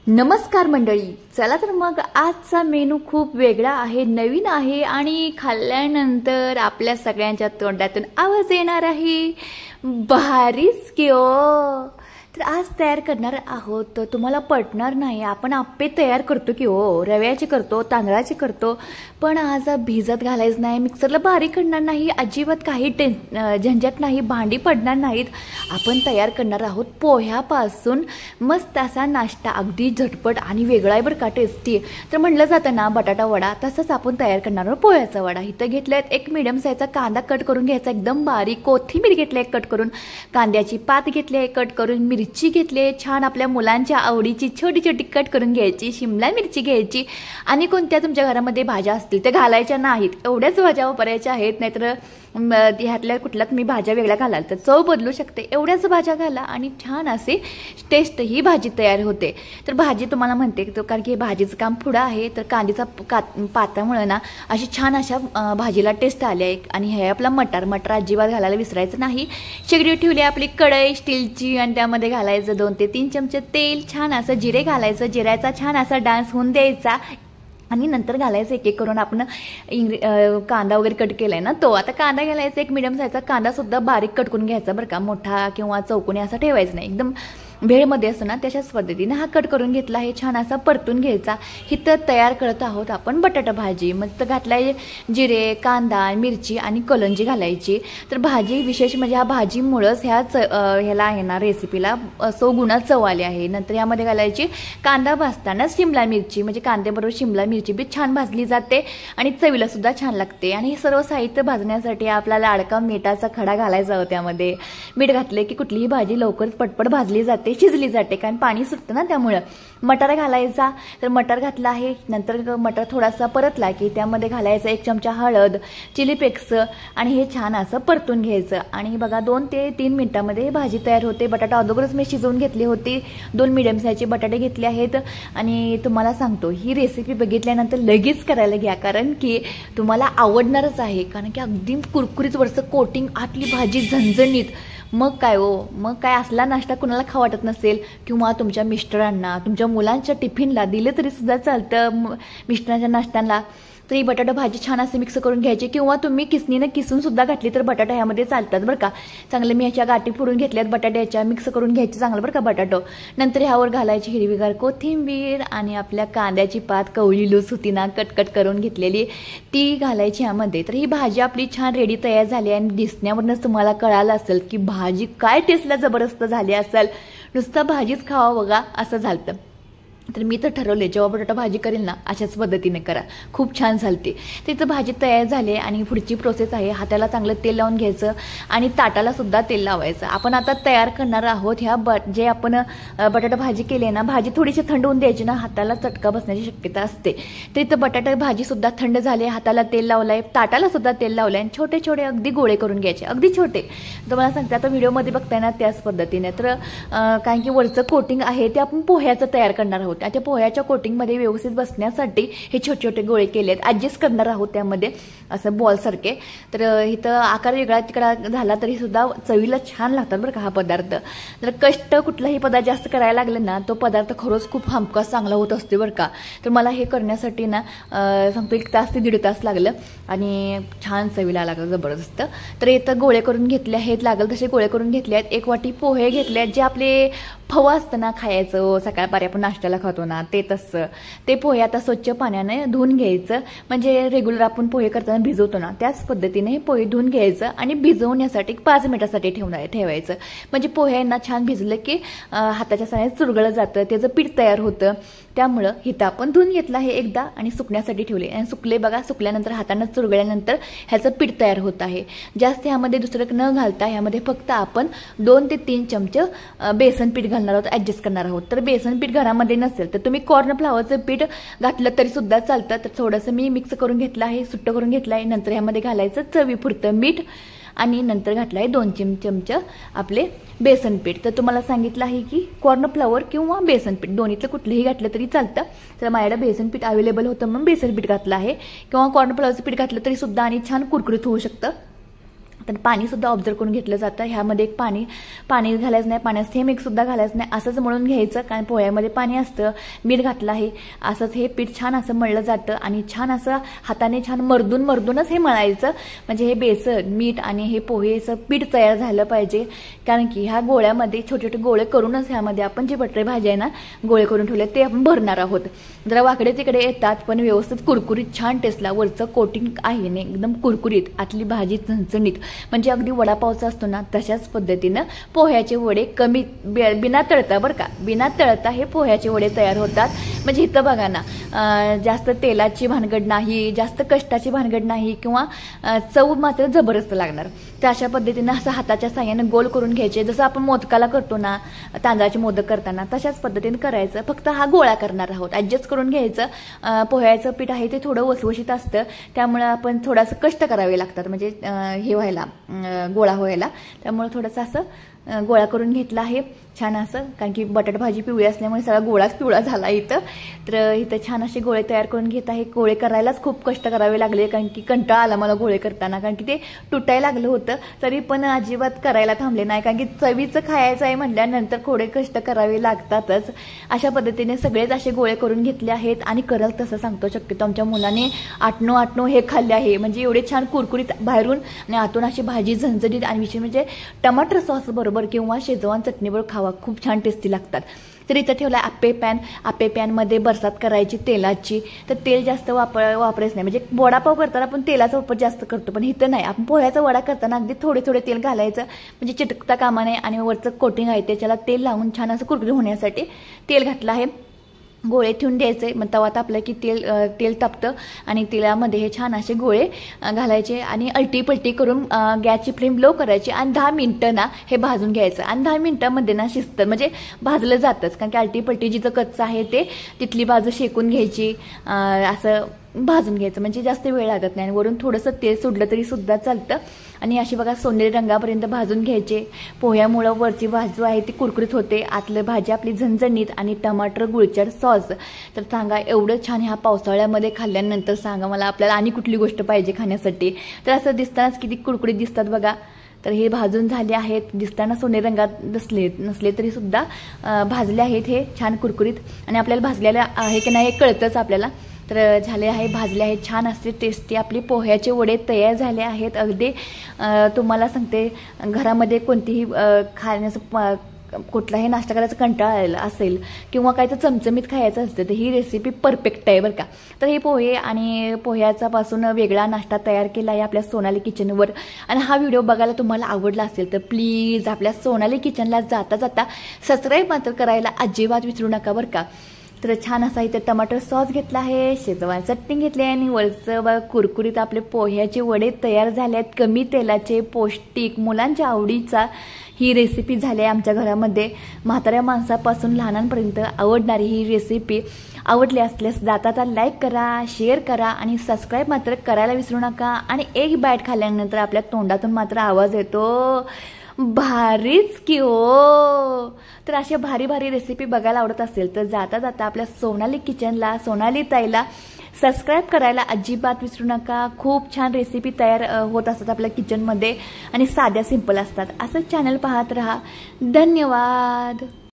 नमस्कार मंडळी, चला तर मग आजचा मेनू खूप वेगळा आहे, नवीन आहे आणि खाल्ल्यानंतर आपल्या सगळ्यांच्या तोंडातून आवाज येणार आहे, भारीच की ओ. तर आज तयार करणार आहोत, तर तुम्हाला पटणार नाही, आपण आप्पे तयार करतो की हो, रव्याचे करतो, तांदळाचे करतो, पण आज भिजत घालायचं नाही, मिक्सरला बारीक करणार नाही, अजिबात काही झंझट नाही, भांडी पडणार नाहीत. आपण तयार करणार आहोत पोह्यापासून मस्त असा नाश्ता, अगदी झटपट आणि वेगळा आहे बरं का, टेस्टी. तर म्हटलं जातं ना बटाटा वडा, तसंच आपण तयार करणार आहोत पोह्याचा वडा. इथं घेतल्यात एक मीडियम साईजचा कांदा कट करून घ्यायचा एकदम बारीक, कोथिंबीर घेतली एक कट करून, कांद्याची पात घेतली एक कट करून, मिरची घेतली छान आपल्या मुलांच्या आवडीची छोटी छोटी कट करून घ्यायची, शिमला मिरची घ्यायची आणि कोणत्या तुमच्या घरामध्ये भाज्या असतील त्या घालायच्या नाहीत, एवढ्याच भाज्या वापरायच्या आहेत, नाहीतर ह्यातल्या कुठल्या तुम्ही भाज्या वेगळ्या घालाल तर चव बदलू शकते, एवढ्याच भाज्या घाला आणि छान असे टेस्ट ही भाजी तयार होते. तर भाजी तुम्हाला म्हणते कारण की भाजीचं काम पुढं आहे, तर कांद्याचा पातामुळे ना अशी छान अशा भाजीला टेस्ट आली आहे. आणि हे आपला मटार अजिबात घालायला विसरायचं नाही. शेगडी ठेवली आपली कढई स्टीलची आणि त्यामध्ये घालायचं 2 ते 3 चमचे तेल, छान असं जिरे घालायचं, जिऱ्याचा छान असा डान्स होऊन द्यायचा आणि नंतर घालायचं एक एक करून आपण कांदा वगैरे कट केलाय ना तो. आता कांदा घालायचा, एक मीडियम साईजचा कांदा सुद्धा बारीक कट करून घ्यायचा बरं का, मोठा किंवा चौकोनी असा ठेवायचा नाही, एकदम भेळमध्ये असतो ना त्याच्याच पद्धतीने हा कट करून घेतला आहे, छान असा परतून घ्यायचा. इथं तयार करत आहोत आपण बटाटा भाजी, मस्त घातलाय जिरे, कांदा, मिरची आणि कलंजी घालायची. तर भाजी विशेष म्हणजे ह्या भाजीमुळंच ह्याला आहे ना रेसिपीला सो गुणात चव आली आहे. नंतर यामध्ये घालायची कांदा भाजताना शिमला मिरची, म्हणजे कांद्याबरोबर शिमला मिरची बी छान भाजली जाते आणि चवीला सुद्धा छान लागते. आणि हे सर्व साहित्य भाजण्यासाठी आपल्याला लाडका मिठाचा खडा घालायचा होता. त्यामध्ये मीठ घातले की कुठलीही भाजी लवकर पटपट भाजली जाते, शिजली जाते, कारण पाणी सुटतं ना त्यामुळं. मटार घालायचा, तर मटार घातला आहे. नंतर मटार थोडासा परतला की त्यामध्ये घालायचा 1 चमचा हळद, चिली फ्लेक्स आणि हे छान असं परतून घ्यायचं. आणि बघा 2 ते 3 मिनिटांमध्ये भाजी तयार होते. बटाटा अगोदरच मी शिजवून घेतली होती, 2 मीडियम साईजचे बटाटे घेतले आहेत. आणि तुम्हाला सांगतो ही रेसिपी बघितल्यानंतर लगेच करायला घ्या, कारण की तुम्हाला आवडणारच आहे, कारण की अगदी कुरकुरीत वरचं कोटिंग, आतली भाजी झणझणीत. मग काय हो, मग काय असला नाश्ता कुणाला खावा वाटत नसेल किंवा तुमच्या मिस्टरांना, तुमच्या मुलांच्या टिफिनला दिले तरी सुद्धा चालतं, मिस्टरांच्या नाश्त्यांना. तर ही बटाटा भाजी छान असे मिक्स करून घ्यायची, किंवा तुम्ही किसनीनं किसून सुद्धा घातली तर बटाटा ह्यामध्ये चालतात बरं का. चांगले मी ह्याच्या गाठी फोडून घेतल्यात बटाट्याच्या, मिक्स करून घ्यायची चांगलं बरं का बटाटो. नंतर ह्यावर घालायची हिरवीगार कोथिंबीर आणि आपल्या कांद्याची पात कवळी लूस होती ना कट करून घेतलेली, ती घालायची ह्यामध्ये. तर ही भाजी आपली छान रेडी तयार झाली आणि दिसण्यावरूनच तुम्हाला कळालं असेल की भाजी काय टेस्टला जबरदस्त झाली असेल, नुसतं भाजीच खावा बघा असं झालं. तर मी तर ठरवले जेव्हा बटाटा भाजी करेल ना अशाच पद्धतीने करा, खूप छान झालते. तिथं भाजी तयार झाली आणि पुढची प्रोसेस आहे, हाताला चांगलं तेल लावून घ्यायचं आणि ताटाला सुद्धा तेल लावायचं. आपण आता तयार करणार आहोत ह्या जे आपण बटाटा भाजी केली ना, भाजी थोडीशी थंड होऊन द्यायची ना, हाताला चटका बसण्याची शक्यता असते. तर इथं बटाटा भाजी सुद्धा थंड झाली, हाताला तेल लावलंय, ताटाला सुद्धा तेल लावलंय आणि छोटे छोटे अगदी गोळे करून घ्यायचे, अगदी छोटे. तुम्हाला सांगते आता व्हिडिओमध्ये बघताय ना त्याच पद्धतीने. तर कारण की वरचं कोटिंग आहे ते आपण पोह्याचं तयार करणार आहोत. त्या पोह्याच्या कोटिंगमध्ये व्यवस्थित बसण्यासाठी हे छोटे छोटे गोळे केलेत, ऍडजस्ट करणार आहोत त्यामध्ये असं बॉल सारखे. तर इथं आकार वेगळा तिकडा झाला तरी सुद्धा चवीला छान लागतात बरं का हा पदार्थ. तर कष्ट कुठलाही पदार्थ जास्त करायला लागले ना तो पदार्थ खरंच खूप हमखास चांगला होत असते बरं का. तर मला हे करण्यासाठी ना सांगतो 1 तास ते 1.5 तास लागलं आणि छान चवीला लागलं जबरदस्त. तर इथं गोळे करून घेतले आहेत, लागल तसे गोळे करून घेतले आहेत. 1 वाटी पोहे घेतले आहेत, जे आपले फवा असतं ना खायचं, सकाळपारी आपण नाश्त्याला खातो ना ते तसं. ते पोहे आता स्वच्छ पाण्याने धुवून घ्यायचं, म्हणजे रेग्युलर आपण पोहे करताना भिजवतो ना त्याच पद्धतीने हे पोहे धुवून घ्यायचं आणि भिजवण्यासाठी 5 मिनिटासाठी ठेवायचं. म्हणजे पोह्यांना छान भिजलं की हाताच्या साहाय्याने चुरगळलं जातं, त्याचं पीठ तयार होतं. त्यामुळं हिथं आपण धुवून घेतलं आहे एकदा आणि सुकण्यासाठी ठेवले आणि सुकले बघा. सुकल्यानंतर हातानं चुरगळल्यानंतर ह्याचं पीठ तयार होत आहे. जास्त ह्यामध्ये दुसरं न घालता ह्यामध्ये फक्त आपण 2 ते 3 चमचे बेसन पीठ घालणार आहोत, ऍडजस्ट करणार आहोत. तर बेसन पीठ घरामध्ये नसेल तर तुम्ही कॉर्नफ्लॉवरचं पीठ घातलं तरी सुद्धा चालतं. तर थोडंसं मी मिक्स करून घेतलं आहे, सुट्ट करून घेतलं आहे. नंतर ह्यामध्ये घालायचं चवीपुरतं मीठ आणि नंतर घातलं आहे 2 चमचे आपले बेसन पीठ. तर तुम्हाला सांगितलं आहे की कॉर्नफ्लॉवर किंवा बेसन पीठ दोन्हीतलं कुठलंही घातलं तरी चालतं. तर माझ्याकडे बेसन पीठ अवेलेबल होतं म्हणून बेसन पीठ घातलं आहे, किंवा कॉर्नफ्लॉवरचं पीठ घातलं तरी सुद्धा आणि छान कुरकुरीत होऊ शकतं. तर पाणीसुद्धा ऑब्झर्व करून घेतलं जातं. ह्यामध्ये एक पाणी घालायचं नाही, पाण्यात थेंब एक सुद्धा घालायचं नाही, असंच मळून घ्यायचं. कारण पोह्यामध्ये पाणी असतं, मीठ घातलं आहे. असंच हे पीठ छान असं मळलं जातं आणि छान असं हाताने छान मर्दूनच हे मळायचं. म्हणजे हे बेसन, मीठ आणि हे पोहेचं पीठ तयार झालं पाहिजे. कारण की ह्या गोळ्यामध्ये छोटे छोटे गोळे करूनच ह्यामध्ये आपण जी बटाटे भाजी आहे ना गोळे करून ठेवले ते आपण भरणार आहोत. जरा वाकडे तिकडे येतात पण व्यवस्थित कुरकुरीत छान टेस्टला. वरचं कोटिंग आहे ना एकदम कुरकुरीत, आतली भाजी झणझणीत. म्हणजे अगदी वडापावचा असतो ना तशाच पद्धतीनं पोह्याचे वडे कमी बिना तळता बरं का, बिना तळता हे पोह्याचे वडे तयार होतात. म्हणजे इथं बघा ना जास्त तेलाची भानगड नाही, जास्त कष्टाची भानगड नाही किंवा चव मात्र जबरदस्त लागणार. तर अशा पद्धतीनं असं हाताच्या साह्यानं गोल करून घ्यायचे. जसं आपण मोदकाला करतो ना तांदळाचे मोदक करताना तशाच पद्धतीने करायचं. फक्त हा गोळा करणार आहोत, ॲडजस्ट करून घ्यायचं. पोह्याचं पीठ आहे ते थोडं वसवशीत असतं त्यामुळे आपण थोडंसं कष्ट करावे लागतात म्हणजे हे व्हायला गोळा व्हायला. त्यामुळे थोडंसं असं गोळा करून घेतला आहे छान असं. कारण की बटाटा भाजी पिवळी असल्यामुळे सगळा गोळाच पिवळा झाला इथं. तर इथं छान असे गोळे तयार करून घेत आहे. गोळे करायलाच खूप कष्ट करावे लागले कारण की कंटाळा आला मला गोळे करताना. कारण की ते तुटायला लागलं होतं तरी पण अजिबात करायला थांबले नाही. कारण की चवीचं खायचं आहे म्हटल्यानंतर थोडे कष्ट करावे लागतातच. अशा पद्धतीने सगळेच असे गोळे करून घेतले आहेत. आणि कराल तसं सांगतो शक्यतो आमच्या मुलाने आटणो हे खाल्ले आहे. म्हणजे एवढे छान कुरकुरीत बाहेरून आणि आतून अशी भाजी झणझणीत. आणि विशेष म्हणजे टमाटर सॉस बरोबर किंवा शेजवान चटणीबरोबर खावा, खूप छान टेस्टी लागतात. तर इथं ठेवला आप्पे पॅनमध्ये बरसात करायची तेलाची. तर तेल जास्त वापरायचं नाही. म्हणजे वडापाव करताना आपण तेलाचा वापर जास्त करतो पण इथं नाही. आपण पोह्याचा वडा करताना अगदी थोडे तेल घालायचं म्हणजे चिटकता कामा नये. आणि वरचं कोटिंग आहे त्याच्याला तेल लावून छान असं कुरकुरीत होण्यासाठी तेल घातलं आहे. गोळे ठेवून द्यायचे. मग तवा तापला की तेल तापतं आणि तेलामध्ये हे छान असे गोळे घालायचे आणि अलटी करून गॅसची फ्लेम लो करायची आणि 10 मिनिटं ना हे भाजून घ्यायचं. आणि 10 मिनिटांमध्ये ना शिजतं म्हणजे भाजलं जातंच. कारण की अलटी जिथं कच्चं आहे ते तिथली बाजू शेकून घ्यायची, असं भाजून घ्यायचं म्हणजे जास्त वेळ लागत नाही. आणि वरून थोडंसं तेल सुटलं तरी सुद्धा चालतं. आणि अशी बघा सोनेरी रंगापर्यंत भाजून घ्यायचे. पोह्यामुळं वरची बाजू आहे ती कुरकुरीत होते, आतलं भाजी आपली झणझणीत आणि टमाटर गुळचट सॉस. तर सांगा एवढं छान ह्या पावसाळ्यामध्ये खाल्ल्यानंतर सांगा मला आपल्याला आणि कुठली गोष्ट पाहिजे खाण्यासाठी. तर असं दिसतानाच किती कुरकुरीत दिसतात बघा. तर हे भाजून झाले आहेत. दिसताना सोनेरी रंगात नसले तरी सुद्धा भाजले आहेत हे छान कुरकुरीत. आणि आपल्याला भाजलेलं आहे की नाही हे कळतंच आपल्याला. तर झाले आहे, भाजले आहेत छान असे टेस्टी आपले पोह्याचे वडे तयार झाले आहेत. अगदी तुम्हाला सांगते घरामध्ये कोणतीही खाण्याचं कुठलाही नाश्ता करायचा कंटाळा आलेला असेल किंवा काय तर चमचमीत खायचं असतं तर ही रेसिपी परफेक्ट आहे बरं का. तर हे पोहे आणि पोह्याचा पासून वेगळा नाश्ता तयार केला आहे आपल्या सोनाली किचनवर. आणि हा व्हिडिओ बघायला तुम्हाला आवडला असेल तर प्लीज आपल्या सोनाली किचनला जाता सबस्क्राईब मात्र करायला अजिबात विसरू नका बरं का. तर छान असा इथे टमाटर सॉस घेतला आहे, शेजवान चटणी घेतली आहे आणि वरचं कुरकुरीत आपले पोह्याचे वडे तयार झाले आहेत. कमी तेलाचे, पौष्टिक, मुलांच्या आवडीचा ही रेसिपी झाली आहे आमच्या घरामध्ये. म्हाताऱ्या माणसापासून लहानांपर्यंत आवडणारी ही रेसिपी. आवडली असल्यास जाता लाईक करा, शेअर करा आणि सबस्क्राईब मात्र करायला विसरू नका. आणि एक बाईट खाल्ल्यानंतर आपल्या तोंडातून मात्र आवाज येतो भारीच की हो. तर अशा भारी रेसिपी बघायला आवडत असेल तर जाता आपल्या सोनाली किचनला, सोनाली ताईला सबस्क्राईब करायला अजिबात विसरू नका. खूप छान रेसिपी तयार होत असतात आपल्या किचनमध्ये आणि साध्या सिंपल असतात. असंच चॅनल पाहत राहा. धन्यवाद.